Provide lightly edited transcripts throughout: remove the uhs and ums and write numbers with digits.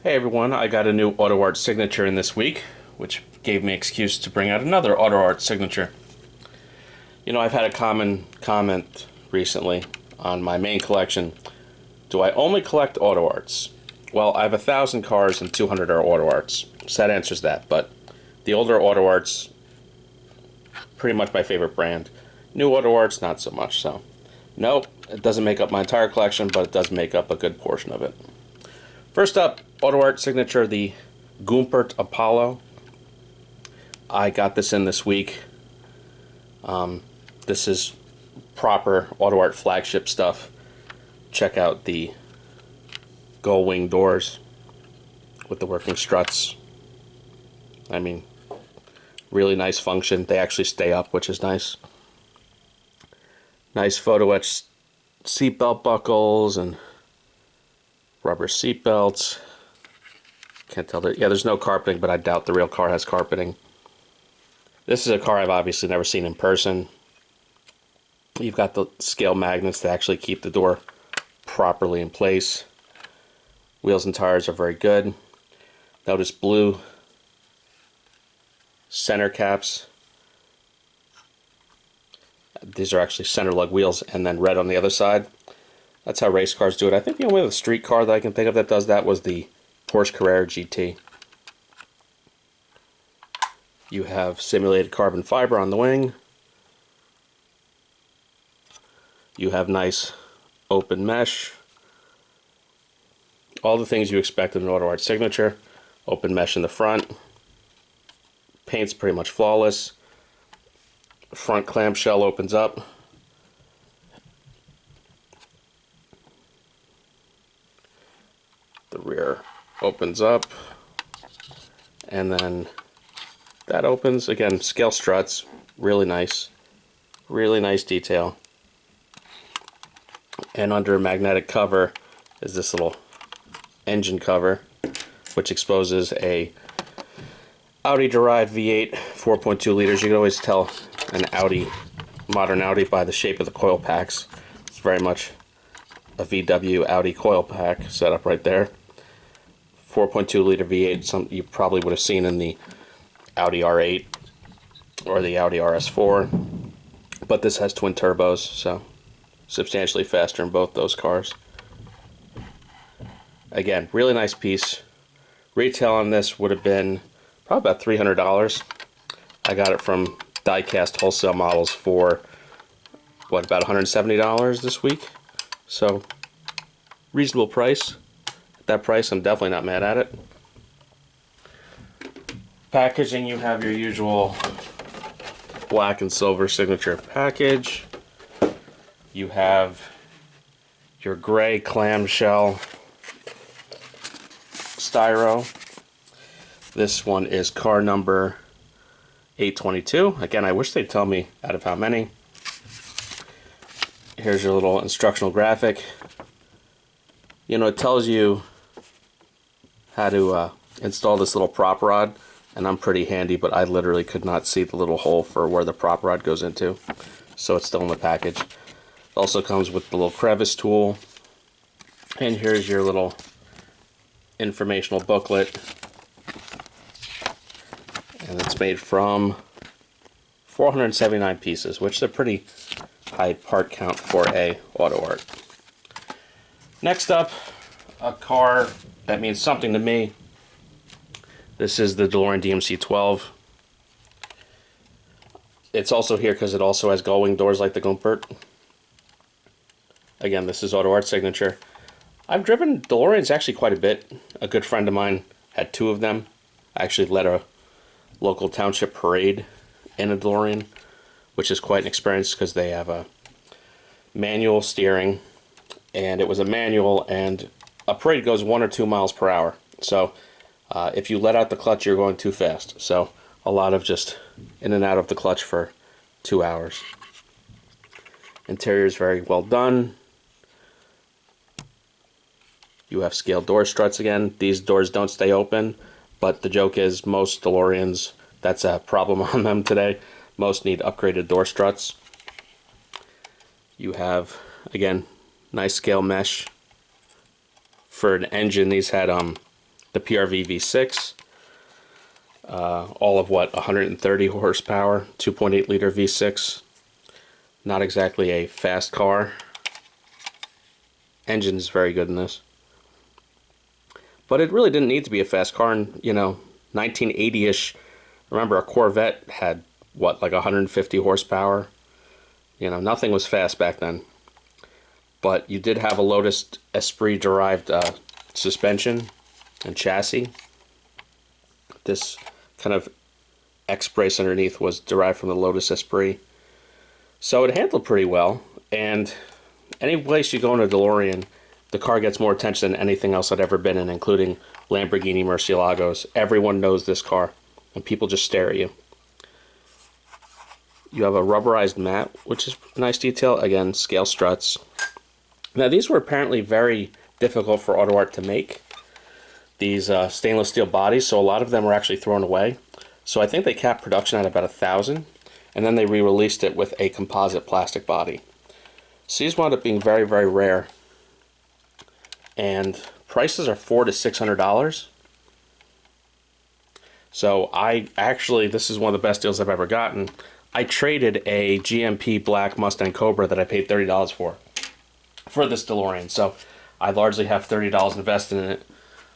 Hey everyone, I got a new Autoart signature in this week, which gave me an excuse to bring out another Autoart signature. You know, I've had a common comment recently on my main collection. Do I only collect Autoarts? Well, I have 1,000 cars and 200 are Autoarts, so that answers that. But the older Autoarts, pretty much my favorite brand. New Autoarts, not so much. So, nope, it doesn't make up my entire collection, but it does make up a good portion of it. First up, Autoart signature, the Gumpert Apollo. I got this in this week. This is proper Autoart flagship stuff. Check out the gull wing doors with the working struts. I mean, really nice function. They actually stay up, which is nice. Nice photo etched seatbelt buckles and rubber seat belts. Can't tell that. Yeah, there's no carpeting, but I doubt the real car has carpeting. This is a car I've obviously never seen in person. You've got the scale magnets that actually keep the door properly in place. Wheels and tires are very good. Notice blue center caps. These are actually center lug wheels, and then red on the other side. That's how race cars do it. I think the only other street car that I can think of that does that was the Porsche Carrera GT. You have simulated carbon fiber on the wing. You have nice open mesh. All the things you expect in an Autoart signature. Open mesh in the front. Paint's pretty much flawless. Front clamshell opens up. The rear opens up, and then that opens again. Scale struts, really nice detail. And under a magnetic cover is this little engine cover, which exposes a Audi derived V8 4.2 liters. You can always tell an Audi, modern Audi, by the shape of the coil packs. It's very much a VW Audi coil pack setup right there. 4.2 liter V8, some you probably would have seen in the Audi R8 or the Audi RS4, but this has twin turbos, so substantially faster in both those cars. Again, really nice piece. Retail on this would have been probably about $300. I got it from Diecast wholesale models for what, about $170 this week, so reasonable price. That price, I'm definitely not mad at it. Packaging, you have your usual black and silver signature package. You have your gray clamshell styro. This one is car number 822. Again, I wish they'd tell me out of how many. Here's your little instructional graphic. You know, it tells you how to install this little prop rod, and I'm pretty handy, but I literally could not see the little hole for where the prop rod goes into, so it's still in the package. It also comes with the little crevice tool, and here's your little informational booklet, and it's made from 479 pieces, which is a pretty high part count for a Autoart. Next up, a car that means something to me. This is the DeLorean DMC-12. It's also here because it also has gull wing doors like the Gumpert. Again, this is Autoart signature. I've driven DeLoreans actually quite a bit. A good friend of mine had 2 of them. I actually led a local township parade in a DeLorean, which is quite an experience because they have a manual steering, and it was a manual, and a parade goes 1 or 2 miles per hour. So if you let out the clutch, you're going too fast. So a lot of just in and out of the clutch for 2 hours. Interior is very well done. You have scaled door struts again. These doors don't stay open, but the joke is most DeLoreans, that's a problem on them today. Most need upgraded door struts. You have, again, nice scale mesh. For an engine, these had the PRV V6. All of what, 130 horsepower, 2.8 liter V6. Not exactly a fast car. Engine is very good in this. But it really didn't need to be a fast car in, 1980-ish. Remember, a Corvette had, what, like 150 horsepower? Nothing was fast back then. But you did have a Lotus Esprit-derived suspension and chassis. This kind of X-brace underneath was derived from the Lotus Esprit. So it handled pretty well, and any place you go in a DeLorean, the car gets more attention than anything else I'd ever been in, including Lamborghini Murcielagos. Everyone knows this car, and people just stare at you. You have a rubberized mat, which is a nice detail. Again, scale struts. Now, these were apparently very difficult for Autoart to make, these stainless steel bodies, so a lot of them were actually thrown away. So I think they capped production at about 1,000, and then they re-released it with a composite plastic body. So these wound up being very, very rare. And prices are $400 to $600. So this is one of the best deals I've ever gotten. I traded a GMP black Mustang Cobra that I paid $30 for this DeLorean. So I largely have $30 invested in it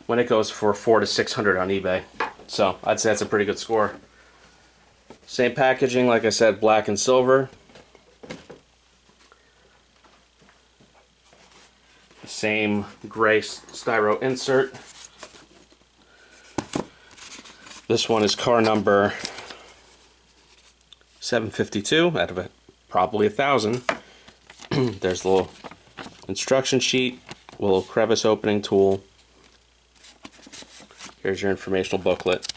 when it goes for $400 to $600 on eBay. So I'd say that's a pretty good score. Same packaging, like I said, black and silver. Same gray styro insert. This one is car number 752 out of probably 1,000. There's the little instruction sheet, little crevice opening tool. Here's your informational booklet.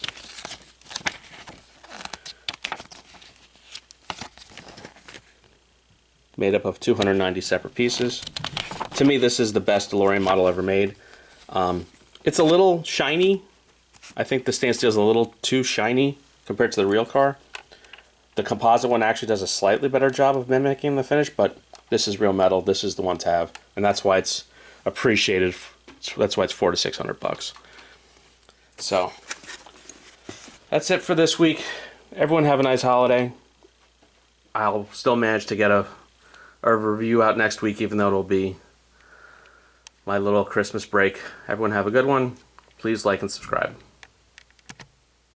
Made up of 290 separate pieces. To me, this is the best DeLorean model ever made. It's a little shiny. I think the stainless steel is a little too shiny compared to the real car. The composite one actually does a slightly better job of mimicking the finish, but this is real metal. This is the one to have, and that's why it's appreciated. That's why it's $400 to $600. So that's it for this week. Everyone have a nice holiday. I'll still manage to get a review out next week, even though it'll be my little Christmas break. Everyone have a good one. Please like and subscribe.